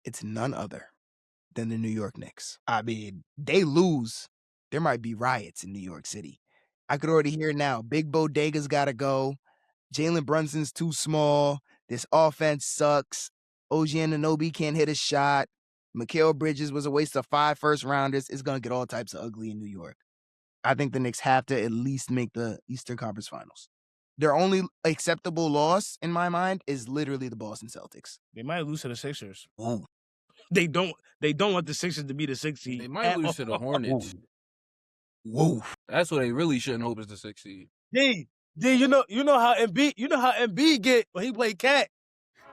It's none other than the New York Knicks. I mean, they lose, there might be riots in New York City. I could already hear it now. Big Bodega's got to go. Jalen Brunson's too small. This offense sucks. OG Anunoby can't hit a shot. Mikal Bridges was a waste of 5 first-rounders. It's going to get all types of ugly in New York. I think the Knicks have to at least make the Eastern Conference Finals. Their only acceptable loss, in my mind, is literally the Boston Celtics. They might lose to the Sixers. Ooh. They don't want the Sixers to be the 6th seed. They might lose to the Hornets. Whoa. That's what they really shouldn't hope is the 6th seed. D, you know how Embiid get when he play cat.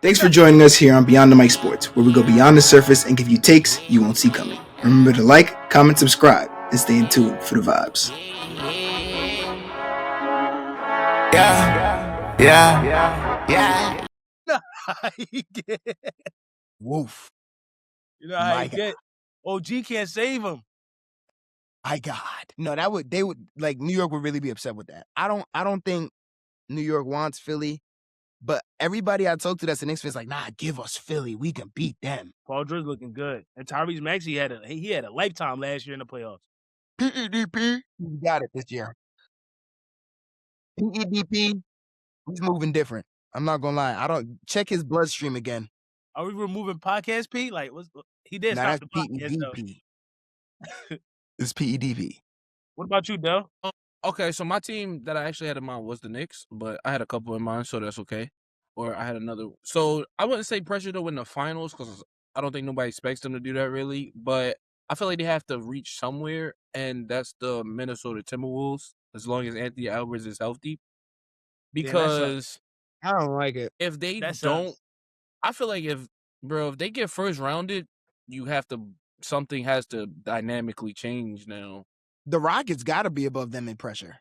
Thanks for joining us here on Beyond the Mic Sports, where we go beyond the surface and give you takes you won't see coming. Remember to like, comment, subscribe, and stay in tune for the vibes. Yeah. Woof. You know how he get. OG can't save him. My God. No, they would like New York would really be upset with that. I don't think New York wants Philly, but everybody I talked to that's the Knicks fans like, nah, give us Philly. We can beat them. Paul George looking good. And Tyrese Maxey had a lifetime last year in the playoffs. PEDP, he got it this year. PEDP, he's moving different. I'm not gonna lie. I don't check his bloodstream again. Are we removing podcast P? Like, he did stop the podcast though. It's PEDP. What about you, Del? Okay, so my team that I actually had in mind was the Knicks, but I had a couple in mind, so that's okay. Or I had another. So I wouldn't say pressure to win the finals because I don't think nobody expects them to do that really. But I feel like they have to reach somewhere, and that's the Minnesota Timberwolves as long as Anthony Edwards is healthy. Because I don't like it. If they don't, I feel like if they get first rounded, something has to dynamically change now. The Rockets got to be above them in pressure.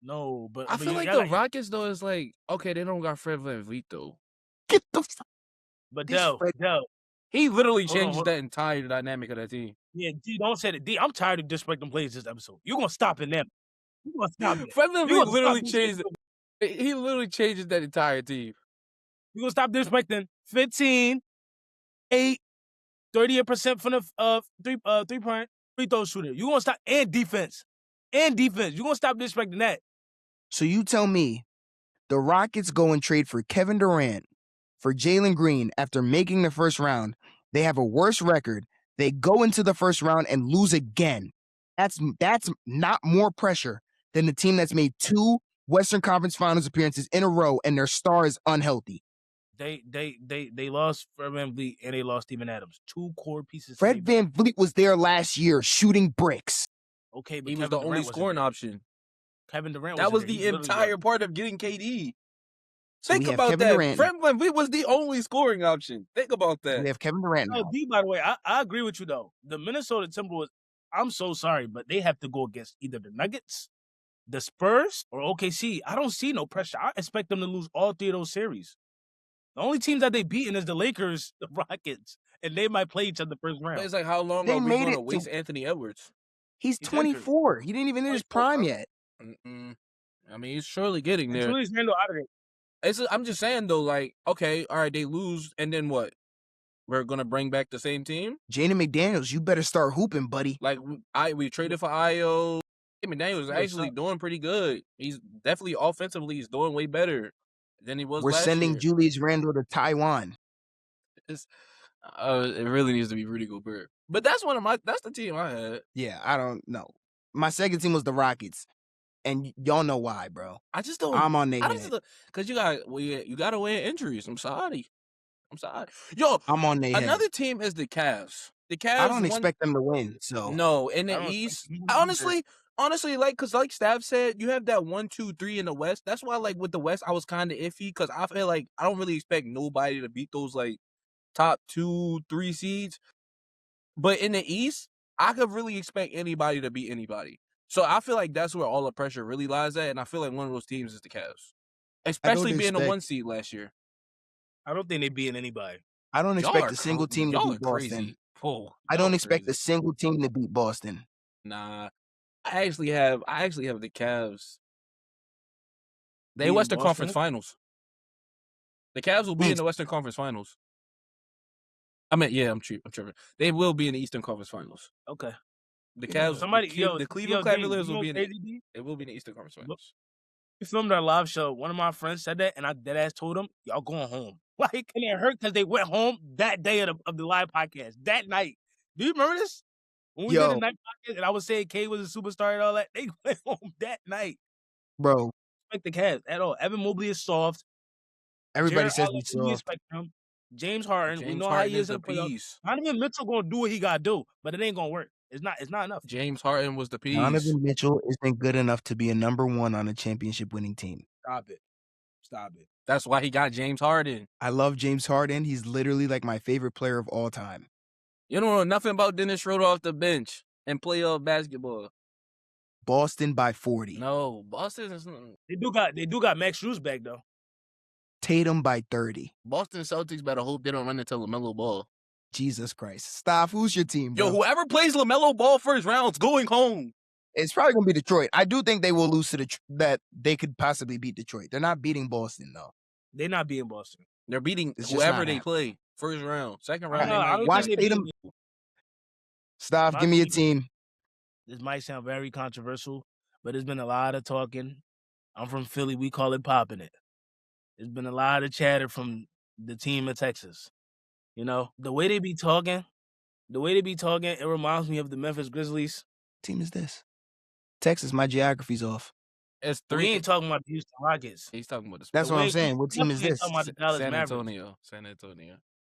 No, but I feel like the Rockets though is like, okay, they don't got Fred VanVleet though. Get the fuck. But Del, he literally changes that entire dynamic of that team. Yeah, D, don't say it. D, I'm tired of disrespecting players this episode. You're gonna stop in them. You're gonna stop it. Fred VanVleet literally changed it. He literally changes that entire team. You're gonna stop disrespecting 15, 8, 38% from the 3-point free throw shooter. You're gonna stop and defense. You're gonna stop disrespecting that. So you tell me the Rockets go and trade for Kevin Durant for Jalen Green after making the first round. They have a worse record. They go into the first round and lose again. That's not more pressure than the team that's made 2 Western Conference Finals appearances in a row and their star is unhealthy. They lost Fred VanVleet and they lost Steven Adams. 2 core pieces. Fred VanVleet was there last year shooting bricks. Okay, but he was the only scoring option. Kevin Durant that was the entire part of getting KD. Think about that. Fred VanVleet was the only scoring option. Think about that. We have Kevin Durant now. D, by the way, I agree with you though. The Minnesota Timberwolves, I'm so sorry, but they have to go against either the Nuggets, the Spurs, or OKC. I don't see no pressure. I expect them to lose all 3 of those series. The only teams that they beaten is the Lakers, the Rockets, and they might play each other the first round. But it's like, how long are we going to waste Anthony Edwards? He's 24. He didn't even hit his prime yet. I mean, he's surely getting there. Julius Randle out of it. I'm just saying though, like, okay, all right, they lose, and then what? We're gonna bring back the same team. Jaden McDaniels, you better start hooping, buddy. Like we traded for Io. McDaniels is actually doing pretty good. He's definitely offensively, he's doing way better than he was. We're sending year. Julius Randle to Taiwan. It really needs to be Rudy Gobert. But that's the team I had. Yeah, I don't know. My second team was the Rockets. And y'all know why, bro. I just don't. I'm on their head. Because you got to win injuries. I'm sorry. Yo, I'm on their head. Another team is the Cavs. The Cavs. I don't expect them to win. So no, in the East, honestly, like, because like Stav said, you have that 1, 2, 3 in the West. That's why, like, with the West, I was kind of iffy because I feel like I don't really expect nobody to beat those like top 2, 3 seeds. But in the East, I could really expect anybody to beat anybody. So I feel like that's where all the pressure really lies at, and I feel like one of those teams is the Cavs, especially being the 1 seed last year. I don't think they beating anybody. I don't expect a single team to beat Boston. I don't expect a single team to beat Boston. Nah, I actually have the Cavs. They Western Conference Finals. The Cavs will be in the Western Conference Finals. I mean, yeah, I'm tripping. They will be in the Eastern Conference Finals. Okay. The Cavs, the Cleveland Cavaliers will be in the. It will be in the Eastern Conference Finals. We filmed our live show. One of my friends said that, and I deadass told him, "Y'all going home." Like, and it hurt because they went home that day of the live podcast that night. Do you remember this? When we did the night podcast, and I was saying K was a superstar and all that, they went home that night. Bro, Respect the Cavs at all. Evan Mobley is soft. Everybody says he's soft. James Harden, we know how he is in the playoffs. Donovan Mitchell gonna do what he gotta do, but it ain't gonna work. It's not enough. James Harden was the piece. Donovan Mitchell isn't good enough to be a number 1 on a championship winning team. Stop it. That's why he got James Harden. I love James Harden. He's literally like my favorite player of all time. You don't know nothing about Dennis Schroeder off the bench and playoff basketball. Boston by 40. No, Boston is. They do got Max Strus back though. Tatum by 30. Boston Celtics better hope they don't run into LaMelo Ball. Jesus Christ. Stop. Who's your team, bro? Yo, whoever plays LaMelo Ball first round's going home. It's probably going to be Detroit. I do think they will lose to that they could possibly beat Detroit. They're not beating Boston, though. They're not beating Boston. They're beating whoever they play. First round. Second round. Watch Tatum. Stop. Give me a team. This might sound very controversial, but there's been a lot of talking. I'm from Philly. We call it popping it. There's been a lot of chatter from the team of Texas. You know, the way they be talking, it reminds me of the Memphis Grizzlies. What team is this? Texas, my geography's off. It's 3. We ain't talking about the Houston Rockets. He's talking about the. That's what I'm saying. What team is this? San Antonio.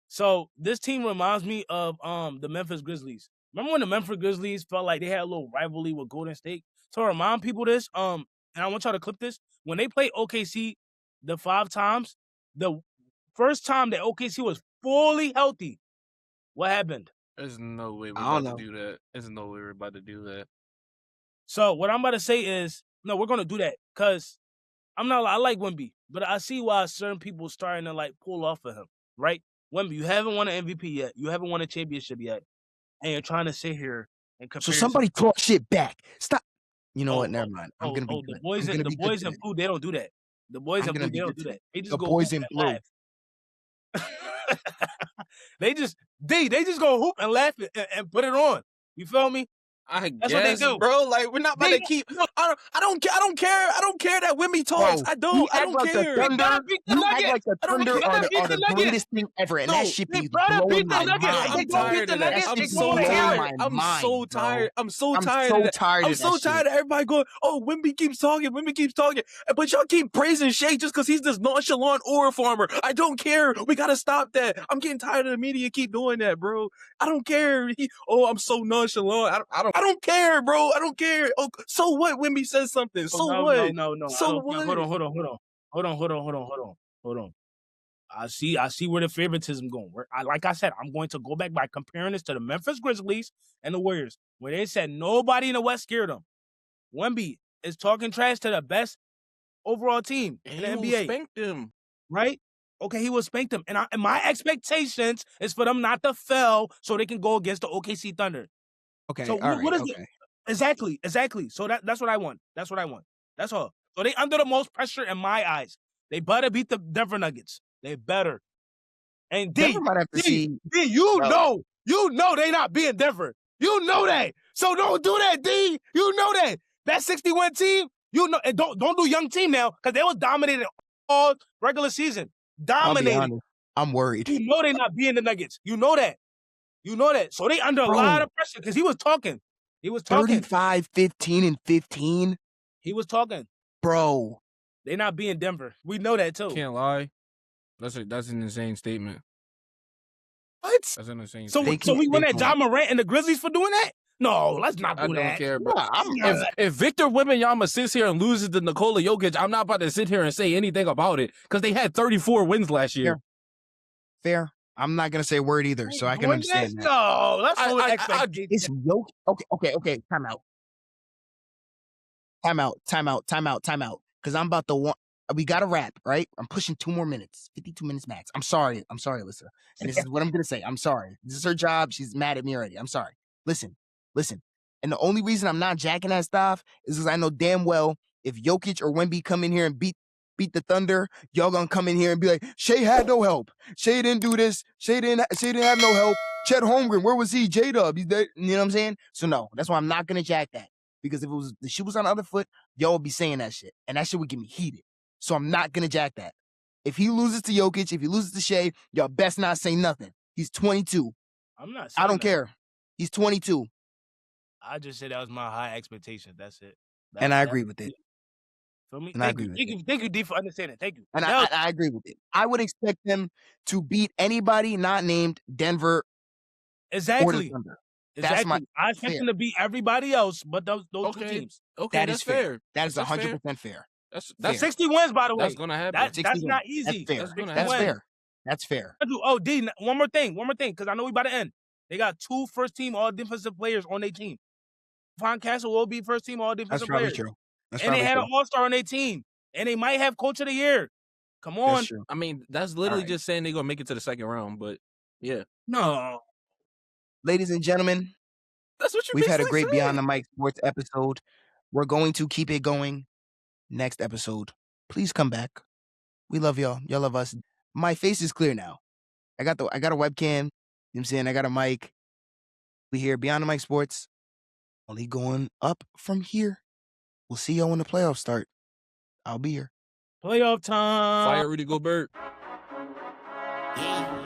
So this team reminds me of the Memphis Grizzlies. Remember when the Memphis Grizzlies felt like they had a little rivalry with Golden State? So to remind people this, and I want y'all to clip this. When they played OKC the 5 times, the first time that OKC was fully healthy, what happened? There's no way we're about to do that. There's no way we're about to do that. So what I'm about to say is, no, we're gonna do that because I like Wemby, but I see why certain people starting to like pull off of him, right? Wemby, you haven't won an MVP yet. You haven't won a championship yet. And you're trying to sit here and compare. So somebody talk shit back. Stop. You know what? Never mind. I'm gonna be good. The boys in blue, they don't do that. The boys in blue, they don't do that. They just the go boys hoop in and blue. laugh. they just go hoop and laugh and put it on. You feel me? That's what they do, bro. Like we're not about to keep. I don't care. I don't care that Wemby talks. Bro, I don't care. You act like the Thunder are the greatest thing ever, and that shit be blowing my mind. I'm tired of that. I'm so tired. I'm so tired of everybody going, "Oh, Wemby keeps talking. But y'all keep praising Shea just because he's this nonchalant aura farmer. I don't care. We gotta stop that. I'm getting tired of the media keep doing that, bro. I don't care. I'm so nonchalant. I don't care, bro. I don't care. Oh, so what? Wemby says something. So what? No. So what? Hold on. I see where the favoritism going. Like I said, I'm going to go back by comparing this to the Memphis Grizzlies and the Warriors, where they said nobody in the West scared them. Wemby is talking trash to the best overall team in the NBA. Spanked him, right? Okay, he will spank them, and my expectations is for them not to fail, so they can go against the OKC Thunder. Okay. So what is it? Exactly. So that's what I want. That's all. So they under the most pressure in my eyes. They better beat the Denver Nuggets. They better. And D, you know they not being Denver. You know that. So don't do that, D. You know that. That 61 team, you know, and don't do young team now because they was dominated all regular season. Dominated. I'm worried. You know they not being the Nuggets. You know that. So they under a lot of pressure because he was talking. 35, 15, and 15. He was talking. Bro. They not being Denver. We know that too. Can't lie. That's an insane statement. What? That's an insane statement. So we went at John Morant and the Grizzlies for doing that? No, let's not do that. I don't care, bro. If Victor Wembanyama sits here and loses to Nikola Jokic, I'm not about to sit here and say anything about it because they had 34 wins last year. Fair. I'm not gonna say a word either, so I can understand that. No, that's all expectation. It's Jokic. Okay. Time out. Because I'm about to want. We got to wrap, right? I'm pushing 2 more minutes, 52 minutes max. I'm sorry, Alyssa. And this is what I'm gonna say. I'm sorry. This is her job. She's mad at me already. I'm sorry. Listen. And the only reason I'm not jacking that stuff is because I know damn well if Jokic or Wemby come in here and beat beat the Thunder, y'all gonna come in here and be like, Shea had no help. Shea didn't do this. Shea didn't have no help. Chet Holmgren, where was he? J-Dub, you know what I'm saying? So no, that's why I'm not gonna jack that. Because if the shoe was on the other foot, y'all would be saying that shit. And that shit would get me heated. So I'm not gonna jack that. If he loses to Jokic, if he loses to Shea, y'all best not say nothing. He's 22. I'm not saying I don't care. He's 22. I just said that was my high expectation. That's it. And I agree with it. For me, and I agree with it. Thank you, D, for understanding. Thank you. And I agree with it. I would expect them to beat anybody not named Denver or the Thunder. Exactly. I expect them to beat everybody else but those two teams. Okay, that's fair. That is 100% fair. That's 60 wins, by the way. That's gonna happen. That's not easy. That's fair. That's fair. That's fair. Oh, D, one more thing, because I know we about to end. They got 2 first-team all-defensive players on their team. Von Castle will be first-team all-defensive player. That's probably true. And they had an all-star on their team. And they might have coach of the year. Come on. That's true. I mean, that's literally just saying they're going to make it to the second round, but yeah. No. Ladies and gentlemen, that's what we've had a great Beyond the Mic Sports episode. We're going to keep it going next episode. Please come back. We love y'all. Y'all love us. My face is clear now. I got a webcam. You know what I'm saying? I got a mic. We here, Beyond the Mic Sports. Only going up from here. We'll see y'all when the playoffs start. I'll be here. Playoff time. Fire Rudy Gobert. Yeah.